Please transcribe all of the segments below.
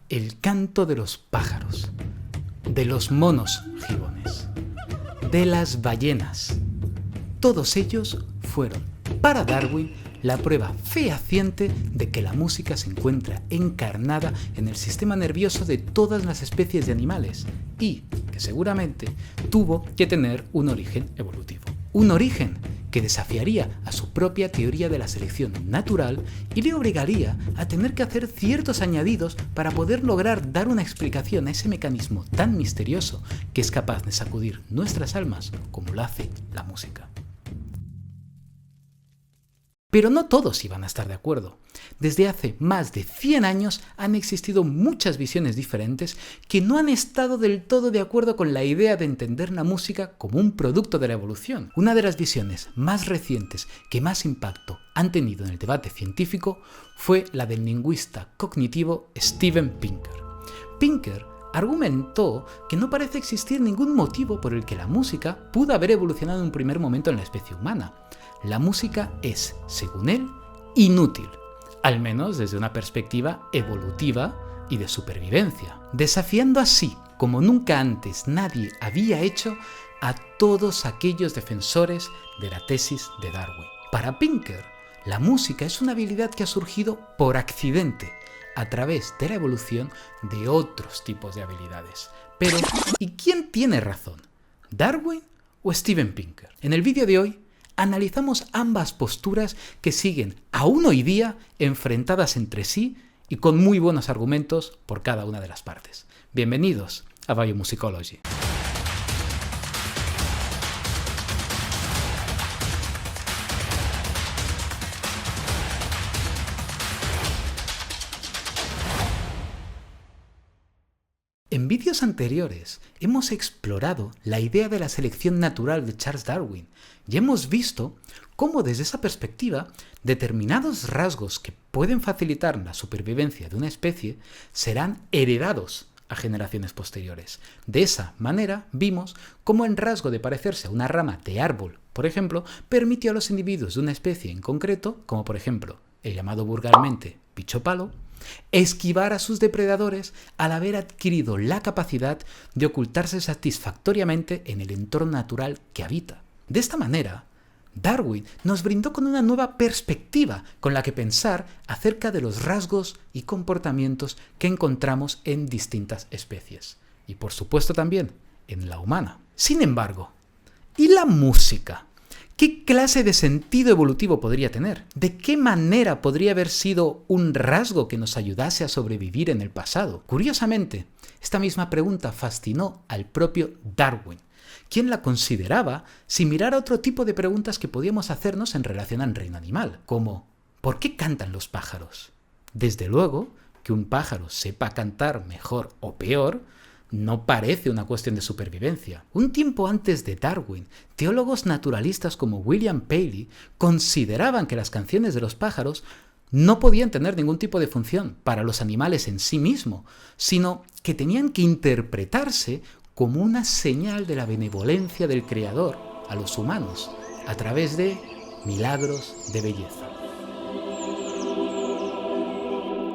el canto de los pájaros, de los monos gibones, de las ballenas. Todos ellos fueron, para Darwin, la prueba fehaciente de que la música se encuentra encarnada en el sistema nervioso de todas las especies de animales y que seguramente tuvo que tener un origen evolutivo. Un origen que desafiaría a su propia teoría de la selección natural y le obligaría a tener que hacer ciertos añadidos para poder lograr dar una explicación a ese mecanismo tan misterioso que es capaz de sacudir nuestras almas como lo hace la música. Pero no todos iban a estar de acuerdo. Desde hace más de 100 años han existido muchas visiones diferentes que no han estado del todo de acuerdo con la idea de entender la música como un producto de la evolución. Una de las visiones más recientes que más impacto han tenido en el debate científico fue la del lingüista cognitivo Steven Pinker. Pinker argumentó que no parece existir ningún motivo por el que la música pudo haber evolucionado en un primer momento en la especie humana. La música es, según él, inútil, al menos desde una perspectiva evolutiva y de supervivencia, desafiando así, como nunca antes nadie había hecho, a todos aquellos defensores de la tesis de Darwin. Para Pinker, la música es una habilidad que ha surgido por accidente, a través de la evolución de otros tipos de habilidades. Pero, ¿y quién tiene razón? ¿Darwin o Steven Pinker? En el vídeo de hoy, analizamos ambas posturas que siguen aún hoy día enfrentadas entre sí y con muy buenos argumentos por cada una de las partes. Bienvenidos a Biomusicology. En vídeos anteriores hemos explorado la idea de la selección natural de Charles Darwin y hemos visto cómo desde esa perspectiva determinados rasgos que pueden facilitar la supervivencia de una especie serán heredados a generaciones posteriores. De esa manera vimos cómo el rasgo de parecerse a una rama de árbol, por ejemplo, permitió a los individuos de una especie en concreto, como por ejemplo el llamado vulgarmente bicho palo, esquivar a sus depredadores al haber adquirido la capacidad de ocultarse satisfactoriamente en el entorno natural que habita. De esta manera, Darwin nos brindó con una nueva perspectiva con la que pensar acerca de los rasgos y comportamientos que encontramos en distintas especies, y por supuesto también en la humana. Sin embargo, ¿y la música? ¿Qué clase de sentido evolutivo podría tener? ¿De qué manera podría haber sido un rasgo que nos ayudase a sobrevivir en el pasado? Curiosamente, esta misma pregunta fascinó al propio Darwin, quien la consideraba similar a otro tipo de preguntas que podíamos hacernos en relación al reino animal, como ¿por qué cantan los pájaros? Desde luego, que un pájaro sepa cantar mejor o peor no parece una cuestión de supervivencia. Un tiempo antes de Darwin, teólogos naturalistas como William Paley consideraban que las canciones de los pájaros no podían tener ningún tipo de función para los animales en sí mismo, sino que tenían que interpretarse como una señal de la benevolencia del Creador a los humanos, a través de milagros de belleza.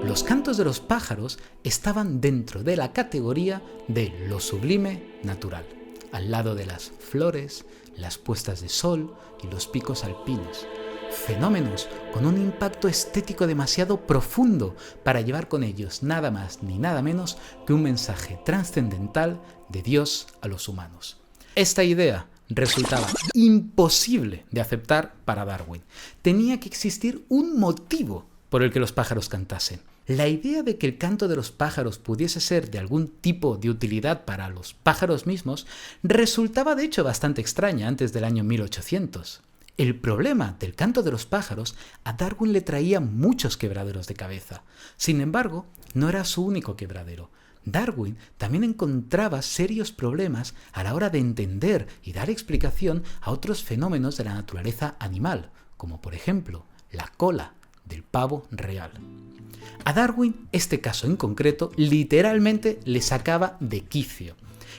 Los cantos de los pájaros estaban dentro de la categoría de lo sublime natural, al lado de las flores, las puestas de sol y los picos alpinos, fenómenos con un impacto estético demasiado profundo para llevar con ellos nada más ni nada menos que un mensaje trascendental de Dios a los humanos. Esta idea resultaba imposible de aceptar para Darwin. Tenía que existir un motivo por el que los pájaros cantasen. La idea de que el canto de los pájaros pudiese ser de algún tipo de utilidad para los pájaros mismos resultaba de hecho bastante extraña antes del año 1800. El problema del canto de los pájaros a Darwin le traía muchos quebraderos de cabeza. Sin embargo, no era su único quebradero. Darwin también encontraba serios problemas a la hora de entender y dar explicación a otros fenómenos de la naturaleza animal, como por ejemplo la cola del pavo real. A Darwin este caso en concreto literalmente le sacaba de quicio.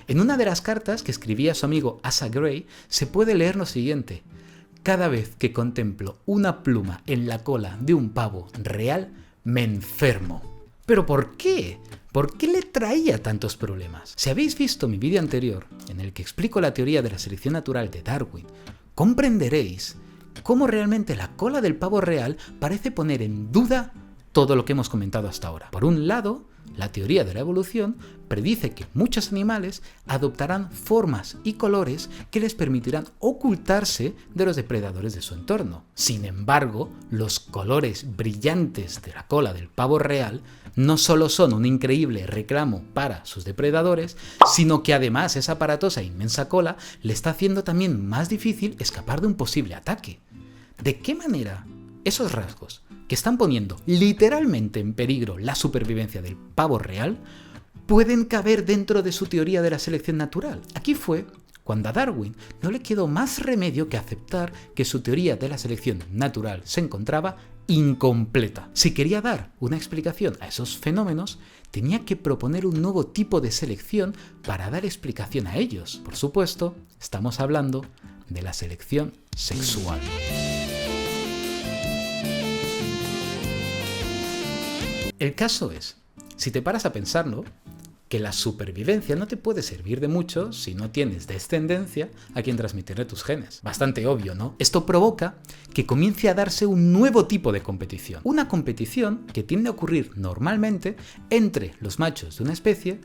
En una de las cartas que escribía a su amigo Asa Gray se puede leer lo siguiente: cada vez que contemplo una pluma en la cola de un pavo real me enfermo. ¿Pero por qué? ¿Por qué le traía tantos problemas? Si habéis visto mi vídeo anterior, en el que explico la teoría de la selección natural de Darwin, comprenderéis cómo realmente la cola del pavo real parece poner en duda todo lo que hemos comentado hasta ahora. Por un lado, la teoría de la evolución predice que muchos animales adoptarán formas y colores que les permitirán ocultarse de los depredadores de su entorno. Sin embargo, los colores brillantes de la cola del pavo real no solo son un increíble reclamo para sus depredadores, sino que además esa aparatosa e inmensa cola le está haciendo también más difícil escapar de un posible ataque. ¿De qué manera esos rasgos, que están poniendo literalmente en peligro la supervivencia del pavo real, pueden caber dentro de su teoría de la selección natural? Aquí fue cuando a Darwin no le quedó más remedio que aceptar que su teoría de la selección natural se encontraba incompleta. Si quería dar una explicación a esos fenómenos, tenía que proponer un nuevo tipo de selección para dar explicación a ellos. Por supuesto, estamos hablando de la selección sexual. El caso es, si te paras a pensarlo, que la supervivencia no te puede servir de mucho si no tienes descendencia a quien transmitirle tus genes. Bastante obvio, ¿no? Esto provoca que comience a darse un nuevo tipo de competición. Una competición que tiende a ocurrir normalmente entre los machos de una especie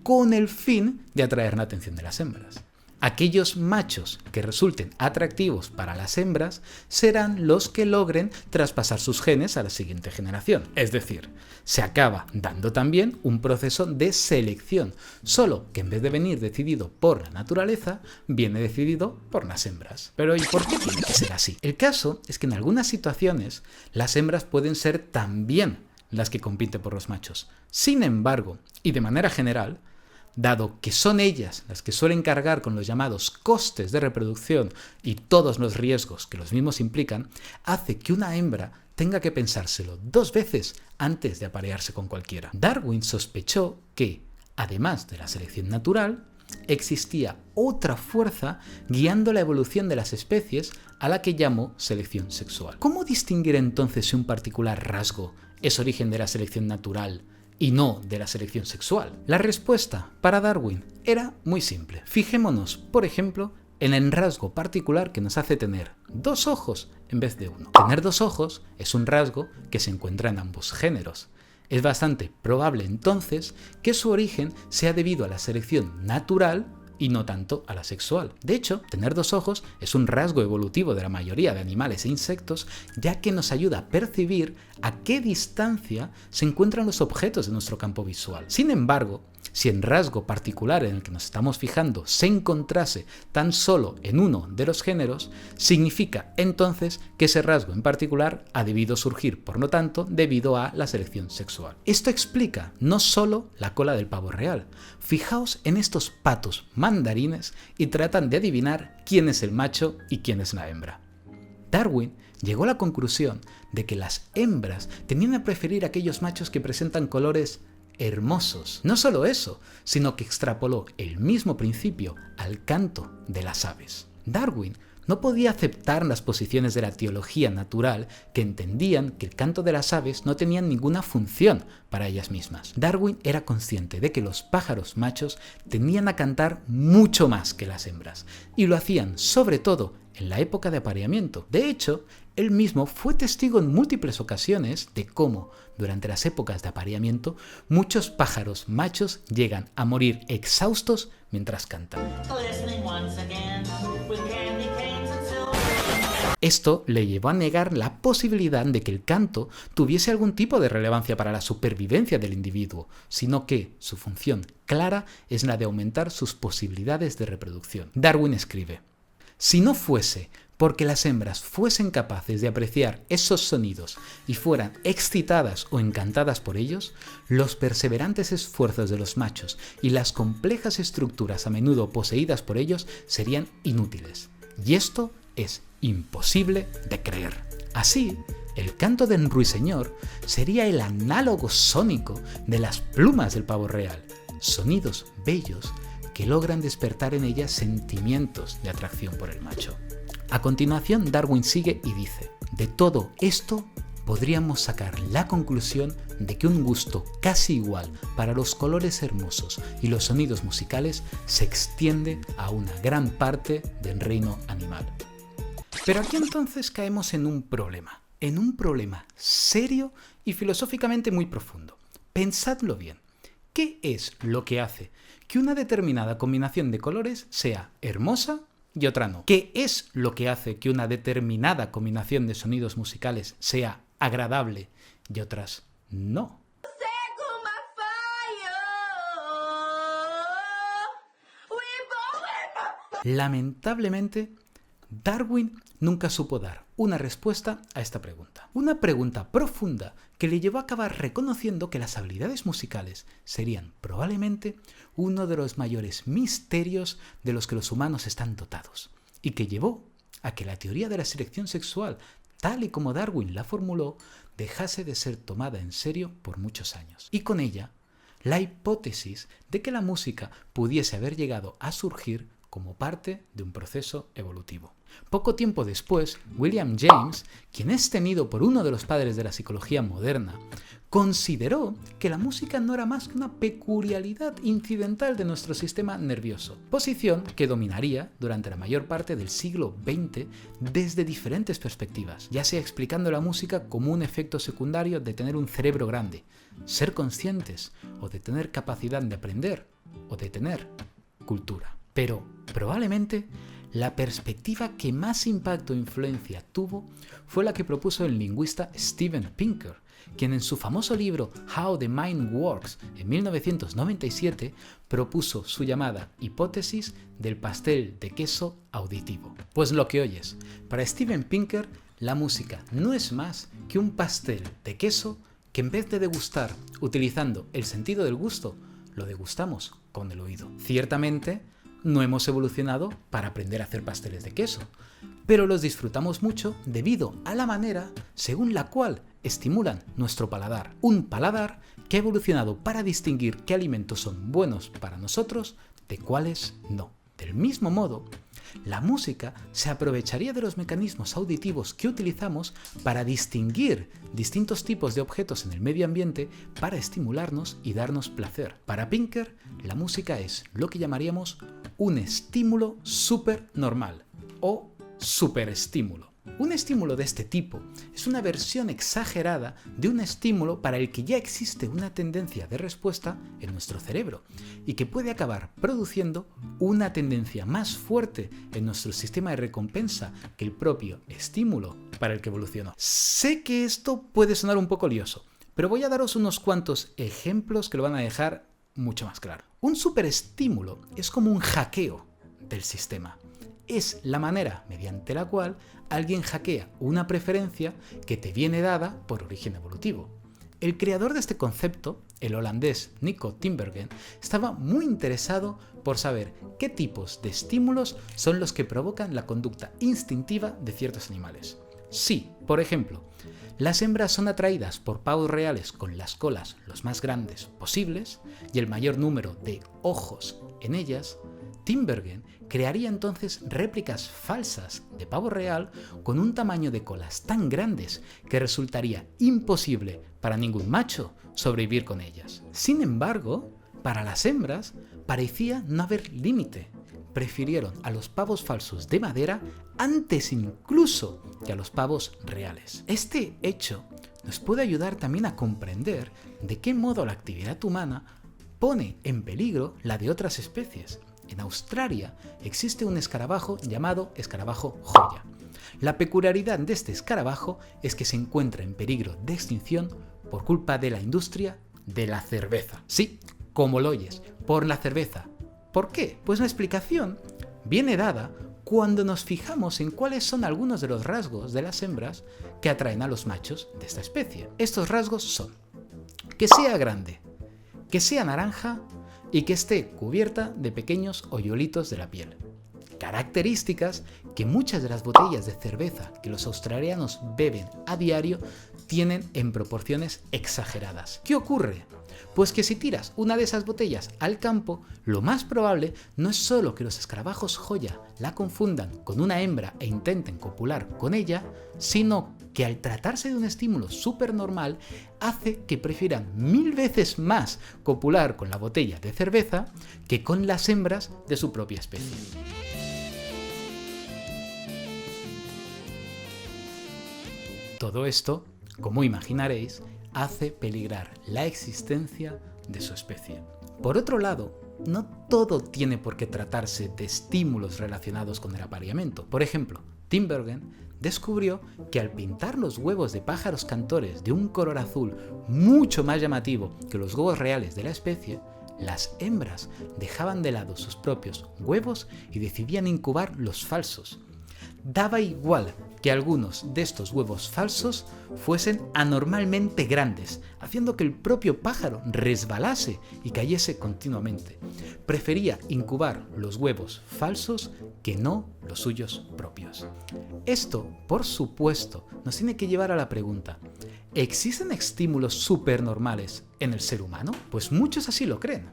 con el fin de atraer la atención de las hembras. Aquellos machos que resulten atractivos para las hembras serán los que logren traspasar sus genes a la siguiente generación. Es decir, se acaba dando también un proceso de selección, solo que en vez de venir decidido por la naturaleza, viene decidido por las hembras. Pero ¿y por qué tiene que ser así? El caso es que en algunas situaciones las hembras pueden ser también las que compiten por los machos. Sin embargo, y de manera general, dado que son ellas las que suelen cargar con los llamados costes de reproducción y todos los riesgos que los mismos implican, hace que una hembra tenga que pensárselo 2 veces antes de aparearse con cualquiera. Darwin sospechó que, además de la selección natural, existía otra fuerza guiando la evolución de las especies a la que llamó selección sexual. ¿Cómo distinguir entonces si un particular rasgo es origen de la selección natural y no de la selección sexual? La respuesta para Darwin era muy simple. Fijémonos, por ejemplo, en el rasgo particular que nos hace tener 2 ojos en vez de 1. Tener 2 ojos es un rasgo que se encuentra en ambos géneros. Es bastante probable entonces que su origen sea debido a la selección natural y no tanto a la sexual. De hecho, tener 2 ojos es un rasgo evolutivo de la mayoría de animales e insectos, ya que nos ayuda a percibir a qué distancia se encuentran los objetos de nuestro campo visual. Sin embargo, si el rasgo particular en el que nos estamos fijando se encontrase tan solo en uno de los géneros, significa entonces que ese rasgo en particular ha debido surgir, por lo tanto, debido a la selección sexual. Esto explica no solo la cola del pavo real. Fijaos en estos patos mandarines y tratan de adivinar quién es el macho y quién es la hembra. Darwin llegó a la conclusión de que las hembras tenían a preferir aquellos machos que presentan colores hermosos. No solo eso, sino que extrapoló el mismo principio al canto de las aves. Darwin no podía aceptar las posiciones de la teología natural que entendían que el canto de las aves no tenía ninguna función para ellas mismas. Darwin era consciente de que los pájaros machos tendían a cantar mucho más que las hembras, y lo hacían sobre todo en la época de apareamiento. De hecho, él mismo fue testigo en múltiples ocasiones de cómo, durante las épocas de apareamiento, muchos pájaros machos llegan a morir exhaustos mientras cantan. Esto le llevó a negar la posibilidad de que el canto tuviese algún tipo de relevancia para la supervivencia del individuo, sino que su función clara es la de aumentar sus posibilidades de reproducción. Darwin escribe: si no fuese porque las hembras fuesen capaces de apreciar esos sonidos y fueran excitadas o encantadas por ellos, los perseverantes esfuerzos de los machos y las complejas estructuras a menudo poseídas por ellos serían inútiles. Y esto es imposible de creer. Así, el canto del ruiseñor sería el análogo sónico de las plumas del pavo real, sonidos bellos que logran despertar en ellas sentimientos de atracción por el macho. A continuación, Darwin sigue y dice: de todo esto podríamos sacar la conclusión de que un gusto casi igual para los colores hermosos y los sonidos musicales se extiende a una gran parte del reino animal. Pero aquí entonces caemos en un problema serio y filosóficamente muy profundo. Pensadlo bien. ¿Qué es lo que hace que una determinada combinación de colores sea hermosa y otra no? ¿Qué es lo que hace que una determinada combinación de sonidos musicales sea agradable y otras no? Lamentablemente, Darwin nunca supo dar una respuesta a esta pregunta. Una pregunta profunda que le llevó a acabar reconociendo que las habilidades musicales serían probablemente uno de los mayores misterios de los que los humanos están dotados, y que llevó a que la teoría de la selección sexual, tal y como Darwin la formuló, dejase de ser tomada en serio por muchos años. Y con ella, la hipótesis de que la música pudiese haber llegado a surgir como parte de un proceso evolutivo. Poco tiempo después, William James, quien es tenido por uno de los padres de la psicología moderna, consideró que la música no era más que una peculiaridad incidental de nuestro sistema nervioso, posición que dominaría durante la mayor parte del siglo XX desde diferentes perspectivas, ya sea explicando la música como un efecto secundario de tener un cerebro grande, ser conscientes, o de tener capacidad de aprender, o de tener cultura. Pero probablemente la perspectiva que más impacto e influencia tuvo fue la que propuso el lingüista Steven Pinker, quien en su famoso libro How the Mind Works en 1997 propuso su llamada hipótesis del pastel de queso auditivo. Pues lo que oyes, para Steven Pinker, la música no es más que un pastel de queso que en vez de degustar utilizando el sentido del gusto, lo degustamos con el oído. Ciertamente, no hemos evolucionado para aprender a hacer pasteles de queso, pero los disfrutamos mucho debido a la manera según la cual estimulan nuestro paladar. Un paladar que ha evolucionado para distinguir qué alimentos son buenos para nosotros de cuáles no. Del mismo modo, la música se aprovecharía de los mecanismos auditivos que utilizamos para distinguir distintos tipos de objetos en el medio ambiente para estimularnos y darnos placer. Para Pinker, la música es lo que llamaríamos un estímulo supernormal o superestímulo. Un estímulo de este tipo es una versión exagerada de un estímulo para el que ya existe una tendencia de respuesta en nuestro cerebro y que puede acabar produciendo una tendencia más fuerte en nuestro sistema de recompensa que el propio estímulo para el que evolucionó. Sé que esto puede sonar un poco lioso, pero voy a daros unos cuantos ejemplos que lo van a dejar mucho más claro. Un superestímulo es como un hackeo del sistema. Es la manera mediante la cual alguien hackea una preferencia que te viene dada por origen evolutivo. El creador de este concepto, el holandés Nico Tinbergen, estaba muy interesado por saber qué tipos de estímulos son los que provocan la conducta instintiva de ciertos animales. Si, por ejemplo, las hembras son atraídas por pavos reales con las colas los más grandes posibles y el mayor número de ojos en ellas, Tinbergen crearía entonces réplicas falsas de pavo real con un tamaño de colas tan grandes que resultaría imposible para ningún macho sobrevivir con ellas. Sin embargo, para las hembras parecía no haber límite. Prefirieron a los pavos falsos de madera antes incluso que a los pavos reales. Este hecho nos puede ayudar también a comprender de qué modo la actividad humana pone en peligro la de otras especies. En Australia existe un escarabajo llamado escarabajo joya. La peculiaridad de este escarabajo es que se encuentra en peligro de extinción por culpa de la industria de la cerveza. Sí, como lo oyes, por la cerveza. ¿Por qué? Pues la explicación viene dada cuando nos fijamos en cuáles son algunos de los rasgos de las hembras que atraen a los machos de esta especie. Estos rasgos son que sea grande, que sea naranja y que esté cubierta de pequeños hoyuelitos de la piel. características que muchas de las botellas de cerveza que los australianos beben a diario tienen en proporciones exageradas. ¿Qué ocurre? Pues que si tiras una de esas botellas al campo, lo más probable no es solo que los escarabajos joya la confundan con una hembra e intenten copular con ella, sino que al tratarse de un estímulo súper normal, hace que prefieran 1000 veces más copular con la botella de cerveza que con las hembras de su propia especie. Todo esto, como imaginaréis, hace peligrar la existencia de su especie. Por otro lado, no todo tiene por qué tratarse de estímulos relacionados con el apareamiento. Por ejemplo, Tinbergen descubrió que al pintar los huevos de pájaros cantores de un color azul mucho más llamativo que los huevos reales de la especie, las hembras dejaban de lado sus propios huevos y decidían incubar los falsos. Daba igual que algunos de estos huevos falsos fuesen anormalmente grandes, haciendo que el propio pájaro resbalase y cayese continuamente. Prefería incubar los huevos falsos que no los suyos propios. Esto, por supuesto, nos tiene que llevar a la pregunta: ¿existen estímulos supernormales en el ser humano? Pues muchos así lo creen.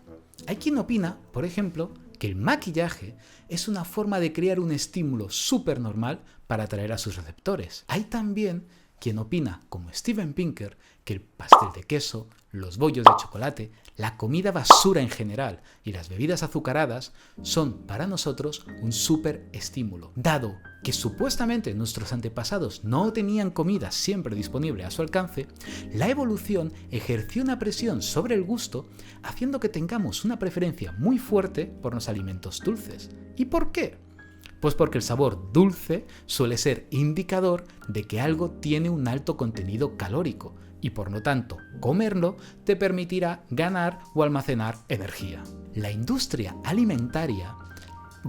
Hay quien opina, por ejemplo, que el maquillaje es una forma de crear un estímulo supernormal para atraer a sus receptores. Hay también quien opina, como Steven Pinker, que el pastel de queso, los bollos de chocolate, la comida basura en general y las bebidas azucaradas son para nosotros un superestímulo. Dado que supuestamente nuestros antepasados no tenían comida siempre disponible a su alcance, la evolución ejerció una presión sobre el gusto, haciendo que tengamos una preferencia muy fuerte por los alimentos dulces. ¿Y por qué? Pues porque el sabor dulce suele ser indicador de que algo tiene un alto contenido calórico y por lo tanto comerlo te permitirá ganar o almacenar energía. La industria alimentaria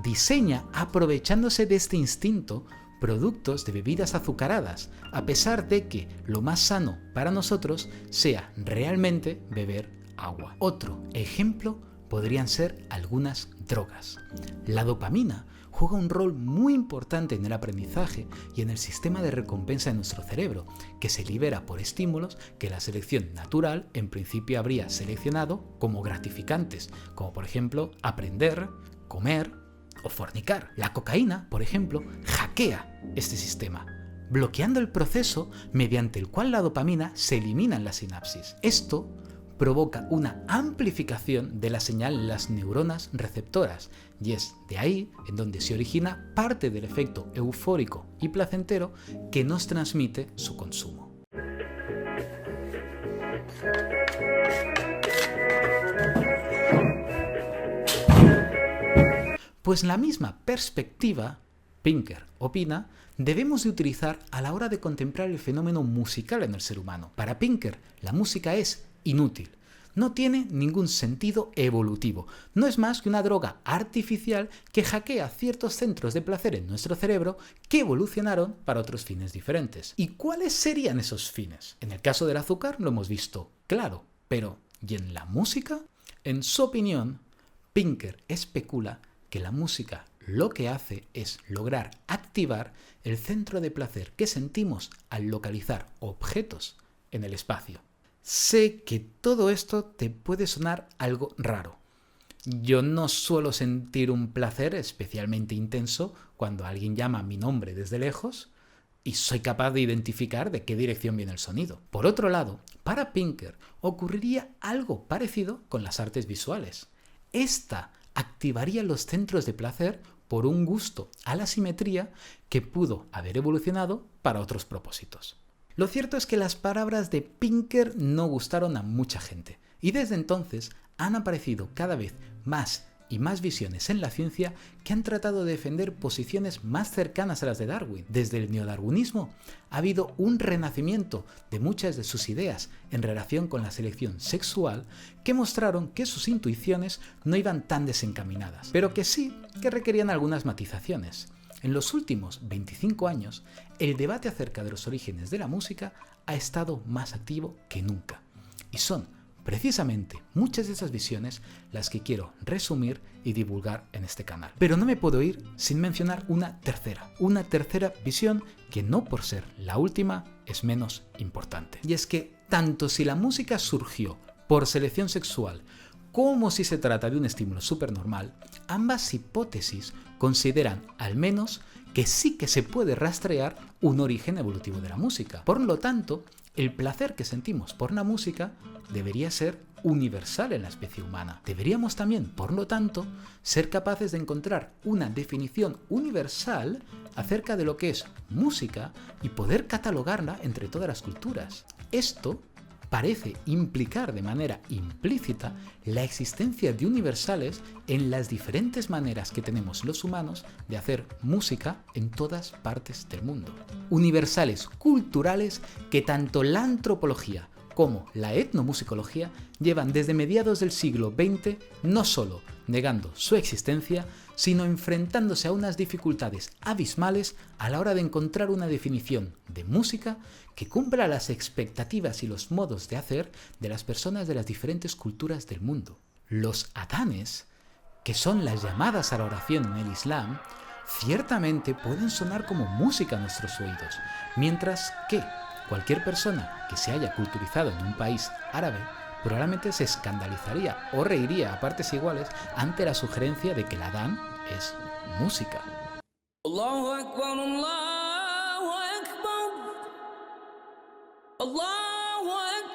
diseña, aprovechándose de este instinto, productos de bebidas azucaradas, a pesar de que lo más sano para nosotros sea realmente beber agua. Otro ejemplo podrían ser algunas drogas. La dopamina juega un rol muy importante en el aprendizaje y en el sistema de recompensa de nuestro cerebro, que se libera por estímulos que la selección natural en principio habría seleccionado como gratificantes, como por ejemplo aprender, comer o fornicar. La cocaína, por ejemplo, hackea este sistema, bloqueando el proceso mediante el cual la dopamina se elimina en la sinapsis. Esto provoca una amplificación de la señal en las neuronas receptoras, y es de ahí en donde se origina parte del efecto eufórico y placentero que nos transmite su consumo. Pues la misma perspectiva, Pinker opina, debemos de utilizar a la hora de contemplar el fenómeno musical en el ser humano. Para Pinker, la música es inútil. No tiene ningún sentido evolutivo. No es más que una droga artificial que hackea ciertos centros de placer en nuestro cerebro que evolucionaron para otros fines diferentes. ¿Y cuáles serían esos fines? En el caso del azúcar lo hemos visto claro, pero ¿y en la música? En su opinión, Pinker especula que la música lo que hace es lograr activar el centro de placer que sentimos al localizar objetos en el espacio. Sé que todo esto te puede sonar algo raro. Yo no suelo sentir un placer especialmente intenso cuando alguien llama mi nombre desde lejos y soy capaz de identificar de qué dirección viene el sonido. Por otro lado, para Pinker ocurriría algo parecido con las artes visuales. Esta activaría los centros de placer por un gusto a la simetría que pudo haber evolucionado para otros propósitos. Lo cierto es que las palabras de Pinker no gustaron a mucha gente, y desde entonces han aparecido cada vez más y más visiones en la ciencia que han tratado de defender posiciones más cercanas a las de Darwin. Desde el neodarwinismo ha habido un renacimiento de muchas de sus ideas en relación con la selección sexual que mostraron que sus intuiciones no iban tan desencaminadas, pero que sí que requerían algunas matizaciones. En los últimos 25 años, el debate acerca de los orígenes de la música ha estado más activo que nunca, y son precisamente muchas de esas visiones las que quiero resumir y divulgar en este canal. Pero no me puedo ir sin mencionar una tercera visión que no por ser la última es menos importante. Y es que tanto si la música surgió por selección sexual como si se trata de un estímulo supernormal, ambas hipótesis consideran al menos que sí que se puede rastrear un origen evolutivo de la música. Por lo tanto, el placer que sentimos por la música debería ser universal en la especie humana. Deberíamos también, por lo tanto, ser capaces de encontrar una definición universal acerca de lo que es música y poder catalogarla entre todas las culturas. Esto parece implicar de manera implícita la existencia de universales en las diferentes maneras que tenemos los humanos de hacer música en todas partes del mundo. Universales culturales que tanto la antropología como la etnomusicología llevan desde mediados del siglo XX no solo negando su existencia, sino enfrentándose a unas dificultades abismales a la hora de encontrar una definición de música que cumpla las expectativas y los modos de hacer de las personas de las diferentes culturas del mundo. Los adhanes, que son las llamadas a la oración en el Islam, ciertamente pueden sonar como música a nuestros oídos, mientras que cualquier persona que se haya culturizado en un país árabe probablemente se escandalizaría o reiría a partes iguales ante la sugerencia de que el adán es música. Allahu Akbar, Allahu Akbar, Allahu Akbar, Allahu Akbar.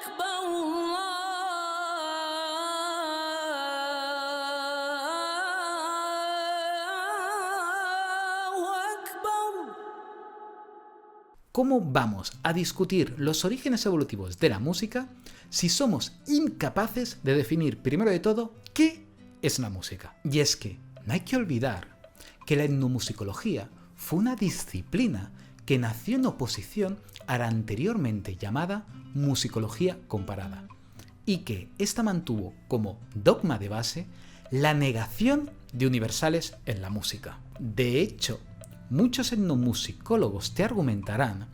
¿Cómo vamos a discutir los orígenes evolutivos de la música si somos incapaces de definir, primero de todo, qué es la música? Y es que no hay que olvidar que la etnomusicología fue una disciplina que nació en oposición a la anteriormente llamada musicología comparada, y que ésta mantuvo como dogma de base la negación de universales en la música. De hecho, muchos etnomusicólogos te argumentarán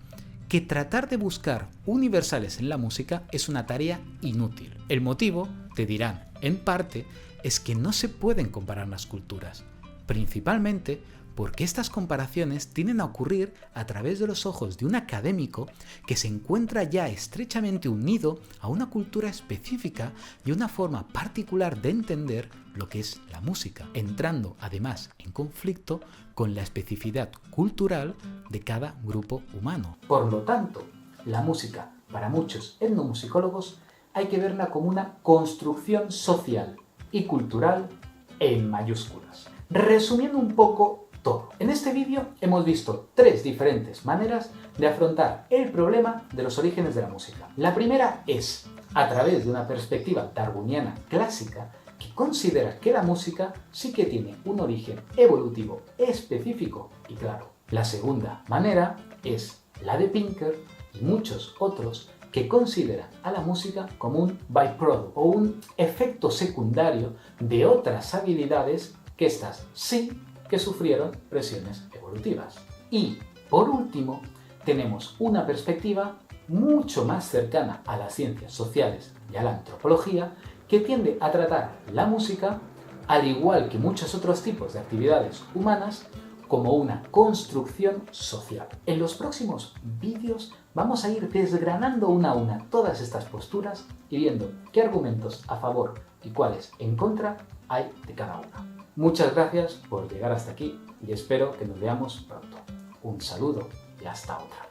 que tratar de buscar universales en la música es una tarea inútil. El motivo, te dirán, en parte, es que no se pueden comparar las culturas, principalmente porque estas comparaciones tienden a ocurrir a través de los ojos de un académico que se encuentra ya estrechamente unido a una cultura específica y una forma particular de entender lo que es la música, entrando además en conflicto con la especificidad cultural de cada grupo humano. Por lo tanto, la música, para muchos etnomusicólogos, hay que verla como una construcción social y cultural en mayúsculas. Resumiendo un poco todo, en este vídeo hemos visto tres diferentes maneras de afrontar el problema de los orígenes de la música. La primera es a través de una perspectiva darwiniana clásica que considera que la música sí que tiene un origen evolutivo específico y claro. La segunda manera es la de Pinker y muchos otros que consideran a la música como un byproduct o un efecto secundario de otras habilidades que estas sí que sufrieron presiones evolutivas. Y, por último, tenemos una perspectiva mucho más cercana a las ciencias sociales y a la antropología que tiende a tratar la música, al igual que muchos otros tipos de actividades humanas, como una construcción social. En los próximos vídeos vamos a ir desgranando una a una todas estas posturas y viendo qué argumentos a favor y cuáles en contra hay de cada una. Muchas gracias por llegar hasta aquí y espero que nos veamos pronto. Un saludo y hasta otra.